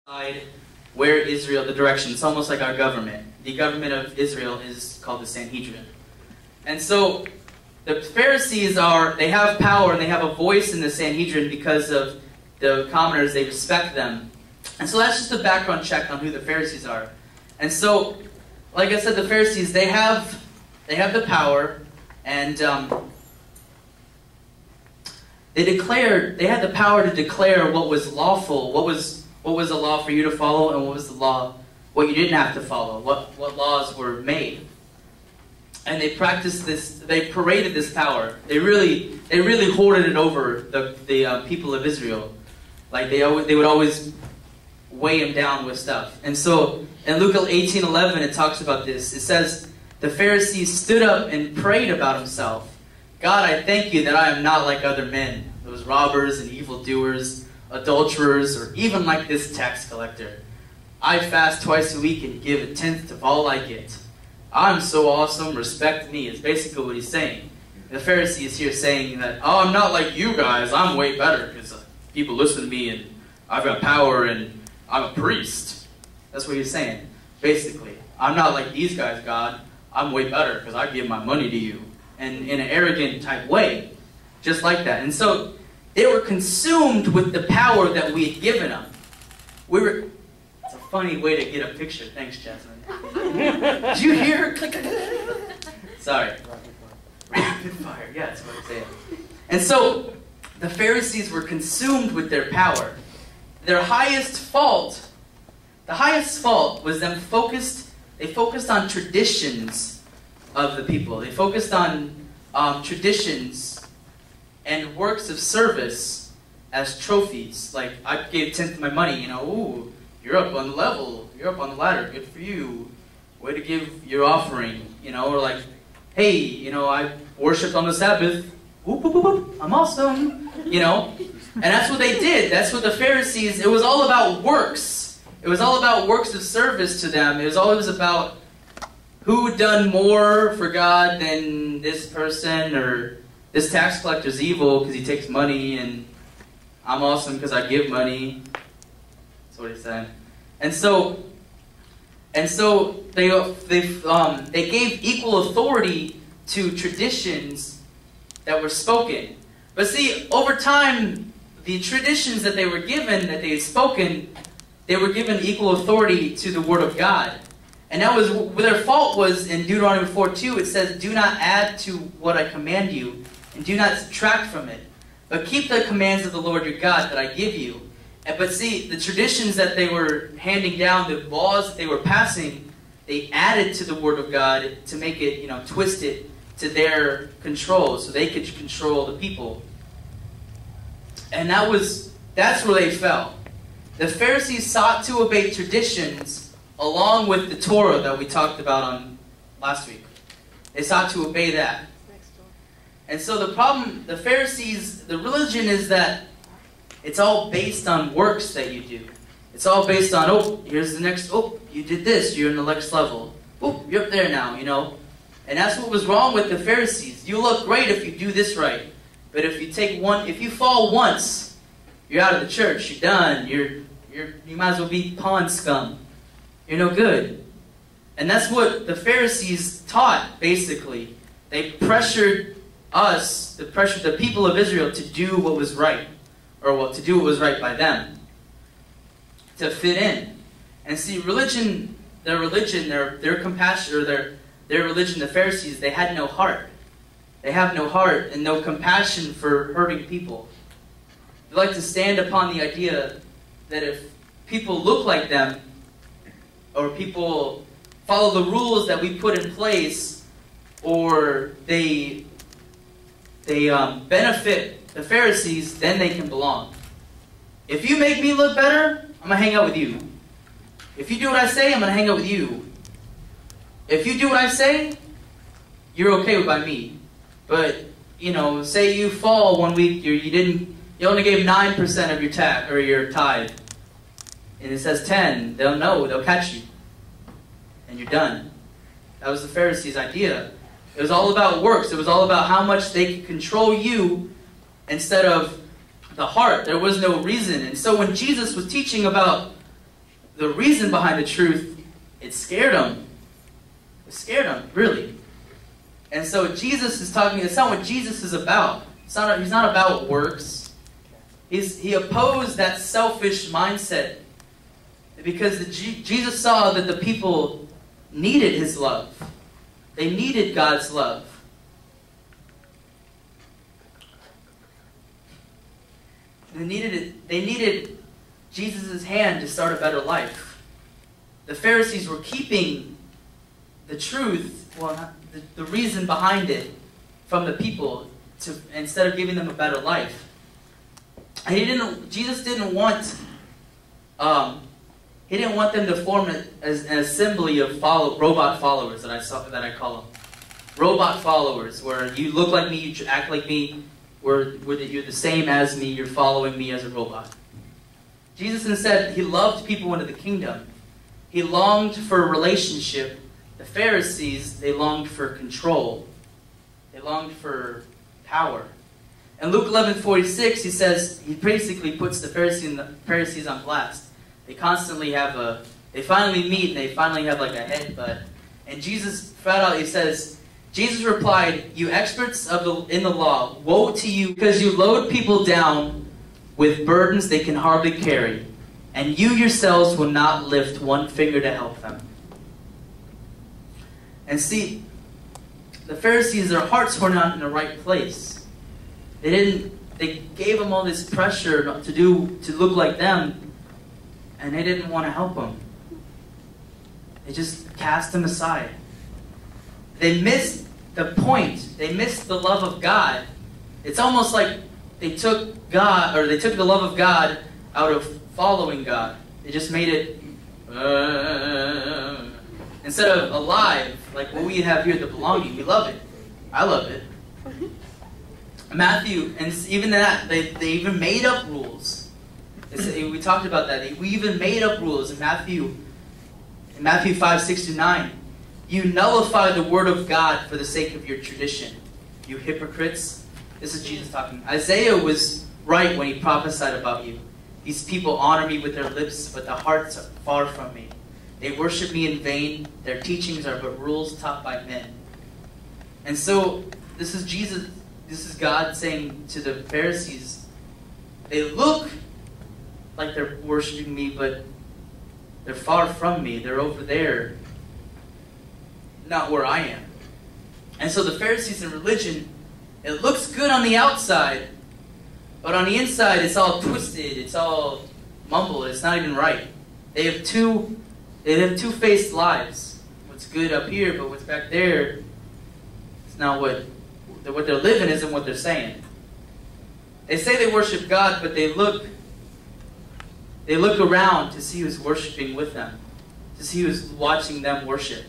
decide where Israel, the direction. It's almost like our government. The government of Israel is called the Sanhedrin. And so the Pharisees they have power and they have a voice in the Sanhedrin because of the commoners. They respect them. And so that's just a background check on who the Pharisees are. And so, like I said, the Pharisees, they have the power, and they had the power to declare what was lawful, what was a law for you to follow, and what was the law, what you didn't have to follow, what laws were made. And they practiced this, they paraded this power. They really hoarded it over the people of Israel. Like they would always weigh them down with stuff. And so in Luke 18:11 it talks about this. It says, the Pharisee stood up and prayed about himself. God, I thank you that I am not like other men, those robbers and evildoers, adulterers, or even like this tax collector. I fast twice a week and give 1/10 of all I get. I'm so awesome, respect me, is basically what he's saying. The Pharisee is here saying that, oh, I'm not like you guys, I'm way better, because people listen to me, and I've got power, and I'm a priest. That's what he's saying, basically. I'm not like these guys, God, I'm way better, because I give my money to you. And in an arrogant type way, just like that. And so, they were consumed with the power that we had given them. It's a funny way to get a picture. Thanks, Jasmine. Did you hear her click? Sorry. Rapid fire. Yeah, that's what I'm saying. And so, the Pharisees were consumed with their power. Their highest fault was them they focused on traditions of the people. They focused on traditions and works of service as trophies. Like, I gave 1/10 of my money, ooh, you're up on the level, you're up on the ladder, good for you. Way to give your offering, or like, hey, I worshipped on the Sabbath, whoop, whoop, whoop, whoop, I'm awesome, And that's what they did. That's what the Pharisees, it was all about works. It was all about works of service to them. It was always about who had done more for God than this person, or this tax collector's evil because he takes money, and I'm awesome because I give money. That's what he said. And so they gave equal authority to traditions that were spoken. But see, over time, the traditions that they were given, that they had spoken, they were given equal authority to the Word of God. And that was where their fault was in Deuteronomy 4:2. It says, do not add to what I command you, and do not subtract from it, but keep the commands of the Lord your God that I give you. But see, the traditions that they were handing down, the laws that they were passing, they added to the Word of God to make it, twist it to their control, so they could control the people. And that's where they fell. The Pharisees sought to obey traditions along with the Torah that we talked about on last week. They sought to obey that. And so the problem, the Pharisees, the religion is that it's all based on works that you do. It's all based on, oh, here's the next, oh, you did this, you're in the next level. Oh, you're up there now, And that's what was wrong with the Pharisees. You look great if you do this right. But if you fall once, you're out of the church, you're done, you might as well be pond scum. You're no good. And that's what the Pharisees taught, basically. They pressured the people of Israel to do what was right. Or to do what was right by them. To fit in. And see, their compassion, or their religion, the Pharisees, they had no heart. They have no heart and no compassion for hurting people. They like to stand upon the idea that if people look like them, or people follow the rules that we put in place, or they benefit the Pharisees, then they can belong. If you make me look better, I'm going to hang out with you. If you do what I say, I'm going to hang out with you. If you do what I say, you're okay by me. But, say you fall one week, you only gave 9% of your tithe. And it says 10, they'll know, they'll catch you. And you're done. That was the Pharisees' idea. It was all about works. It was all about how much they could control you instead of the heart. There was no reason. And so when Jesus was teaching about the reason behind the truth, it scared them. It scared them, really. And so Jesus is talking, it's not what Jesus is about. He's not about works. He opposed that selfish mindset because Jesus saw that the people needed his love. They needed God's love. They needed Jesus' hand to start a better life. The Pharisees were keeping the truth, well, the reason behind it, from the people instead of giving them a better life. And Jesus didn't want them to form an assembly of robot followers that I call them. Robot followers, where you look like me, you act like me, where you're the same as me, you're following me as a robot. Jesus instead, he loved people into the kingdom. He longed for a relationship. The Pharisees, they longed for control. They longed for power. In Luke 11:46, he basically puts the Pharisees on blast. They constantly they finally meet and they finally have like a headbutt. And Jesus, flat out, he says, Jesus replied, "You experts in the law, woe to you, because you load people down with burdens they can hardly carry, and you yourselves will not lift one finger to help them." And see, the Pharisees, their hearts were not in the right place. They gave them all this pressure to look like them, and they didn't want to help them. They just cast them aside. They missed the point. They missed the love of God. It's almost like they took the love of God out of following God. They just made it instead of alive, like what we have here, the belonging. We love it. I love it. Matthew, and even that, they even made up rules. We talked about that. We even made up rules in Matthew 5:6-9. You nullify the word of God for the sake of your tradition. You hypocrites. This is Jesus talking. Isaiah was right when he prophesied about you. These people honor me with their lips, but their hearts are far from me. They worship me in vain. Their teachings are but rules taught by men. And so, this is Jesus. This is God saying to the Pharisees, they look like they're worshiping me, but they're far from me. They're over there, not where I am. And so the Pharisees in religion, it looks good on the outside, but on the inside it's all twisted, it's all mumbled, it's not even right. They have two-faced lives. What's good up here, but what's back there, it's not what they're living isn't what they're saying. They say they worship God, but they look around to see who's worshiping with them, to see who's watching them worship.